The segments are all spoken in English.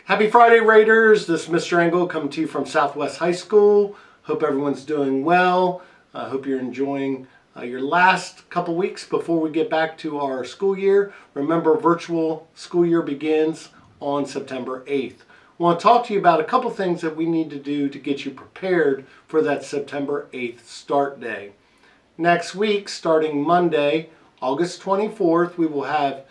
Happy Friday, Raiders. This is Mr. Engel coming to you from Southwest High School. Hope everyone's doing well. I hope you're enjoying your last couple weeks before we get back to our school year. Remember, virtual school year begins on September 8th. I want to talk to you about a couple things that we need to do to get you prepared for that September 8th start day. Next week, starting Monday, August 24th, we will have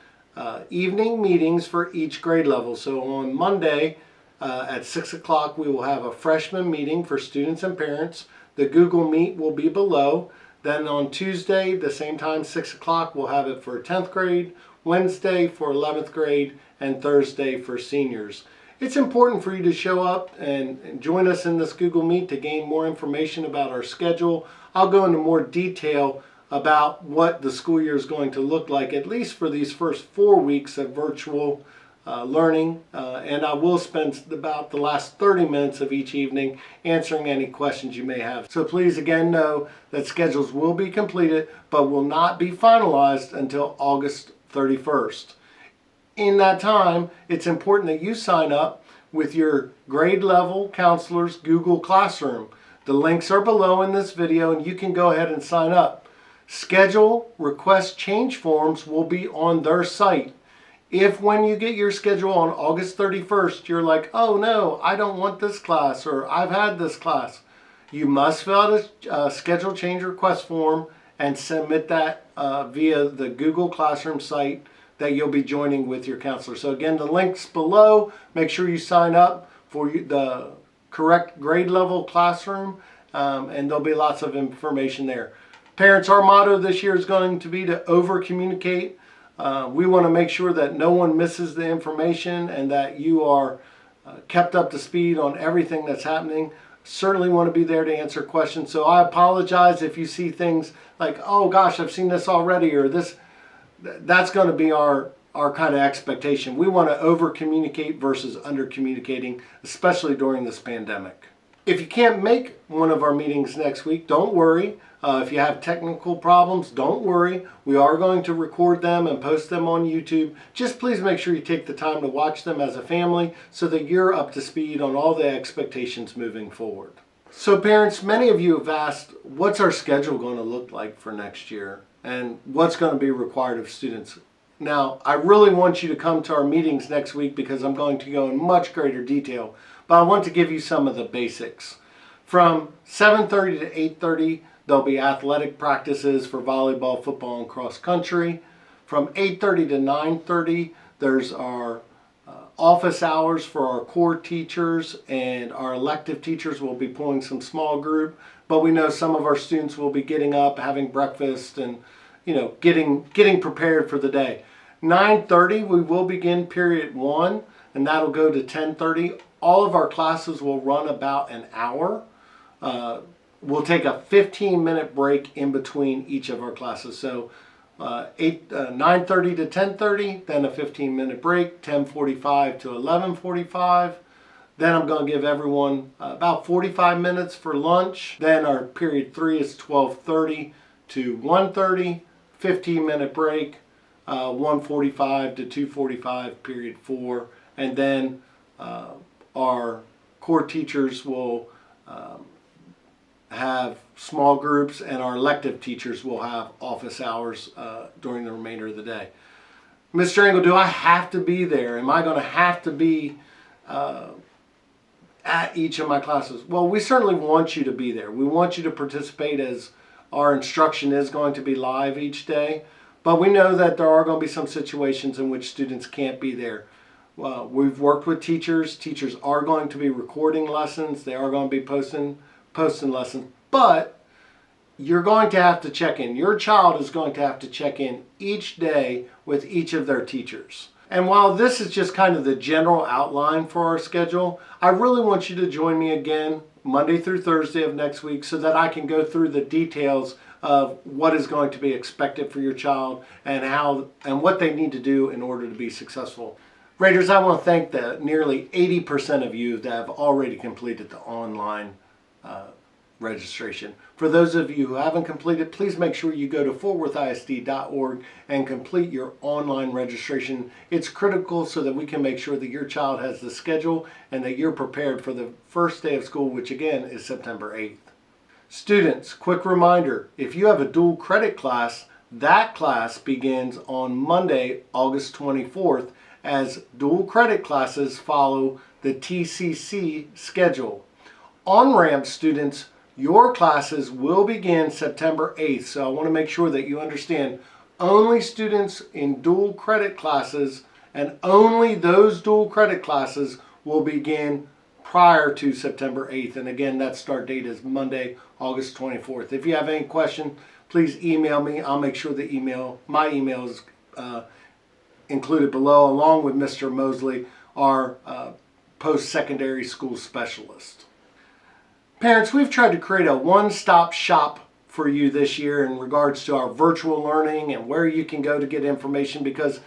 evening meetings for each grade level. So on Monday at 6 o'clock, we will have a freshman meeting for students and parents. The Google Meet will be below. Then on Tuesday, the same time, 6 o'clock, we'll have it for 10th grade, Wednesday for 11th grade, and Thursday for seniors. It's important for you to show up and join us in this Google Meet to gain more information about our schedule. I'll go into more detail about what the school year is going to look like, at least for these first 4 weeks of virtual learning. And I will spend about the last 30 minutes of each evening answering any questions you may have. So please again know that schedules will be completed, but will not be finalized until August 31st. In that time, it's important that you sign up with your grade level counselor's Google Classroom. The links are below in this video and you can go ahead and sign up. Schedule request change forms will be on their site. If when you get your schedule on August 31st, you're like, oh no, I don't want this class, or I've had this class, you must fill out a schedule change request form and submit that via the Google Classroom site that you'll be joining with your counselor. So again, the link's below. Make sure you sign up for the correct grade level classroom, and there'll be lots of information there. Parents, our motto this year is going to be to over-communicate. We want to make sure that no one misses the information and that you are kept up to speed on everything that's happening. Certainly want to be there to answer questions. So I apologize if you see things like, oh gosh, I've seen this already, or this. That's going to be our kind of expectation. We want to over-communicate versus under-communicating, especially during this pandemic. If you can't make one of our meetings next week, don't worry. If you have technical problems, don't worry. We are going to record them and post them on YouTube. Just please make sure you take the time to watch them as a family so that you're up to speed on all the expectations moving forward. So parents, many of you have asked, what's our schedule going to look like for next year? And what's going to be required of students? Now, I really want you to come to our meetings next week because I'm going to go in much greater detail, but I want to give you some of the basics. From 7:30 to 8:30, there'll be athletic practices for volleyball, football, and cross country. From 8:30 to 9:30, there's our office hours for our core teachers, and our elective teachers will be pulling some small group, but we know some of our students will be getting up, having breakfast, and getting prepared for the day. 9:30 we will begin period 1, and that'll go to 10:30. All of our classes will run about an hour. We'll take a 15-minute break in between each of our classes. So 9:30 to 10:30, then a 15-minute break, 10:45 to 11:45. Then I'm going to give everyone about 45 minutes for lunch. Then our period 3 is 12:30 to 1:30, 15-minute break, 1:45 to 2:45, period 4. And then our core teachers will have small groups, and our elective teachers will have office hours during the remainder of the day. Mr. Engel, do I have to be there? Am I going to have to be at each of my classes? Well, we certainly want you to be there. We want you to participate, as our instruction is going to be live each day, but we know that there are going to be some situations in which students can't be there. We've worked with teachers. Teachers are going to be recording lessons. They are going to be posting lessons, but you're going to have to check in. Your child is going to have to check in each day with each of their teachers. And while this is just kind of the general outline for our schedule, I really want you to join me again Monday through Thursday of next week so that I can go through the details of what is going to be expected for your child and what they need to do in order to be successful. Raiders, I want to thank the nearly 80% of you that have already completed the online registration. For those of you who haven't completed, please make sure you go to fortworthisd.org and complete your online registration. It's critical so that we can make sure that your child has the schedule and that you're prepared for the first day of school, which again is September 8th. Students, quick reminder, if you have a dual credit class, that class begins on Monday, August 24th, as dual credit classes follow the TCC schedule. On-ramp students, your classes will begin September 8th, so I want to make sure that you understand only students in dual credit classes and only those dual credit classes will begin prior to September 8th. And again, that start date is Monday, August 24th. If you have any question, please email me. I'll make sure my email is included below, along with Mr. Moseley, our post-secondary school specialist. Parents, we've tried to create a one-stop shop for you this year in regards to our virtual learning and where you can go to get information, because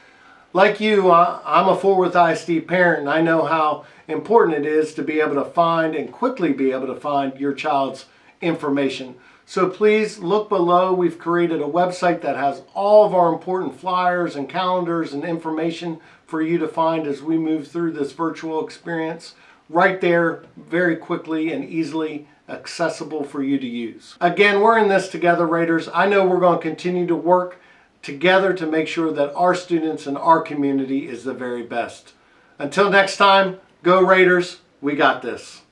like you, I'm a Fort Worth ISD parent, and I know how important it is to be able to find and quickly be able to find your child's information. So please look below. We've created a website that has all of our important flyers and calendars and information for you to find as we move through this virtual experience. Right there, very quickly and easily accessible for you to use. Again, we're in this together, Raiders. I know we're going to continue to work together to make sure that our students and our community is the very best. Until next time, go Raiders. We got this.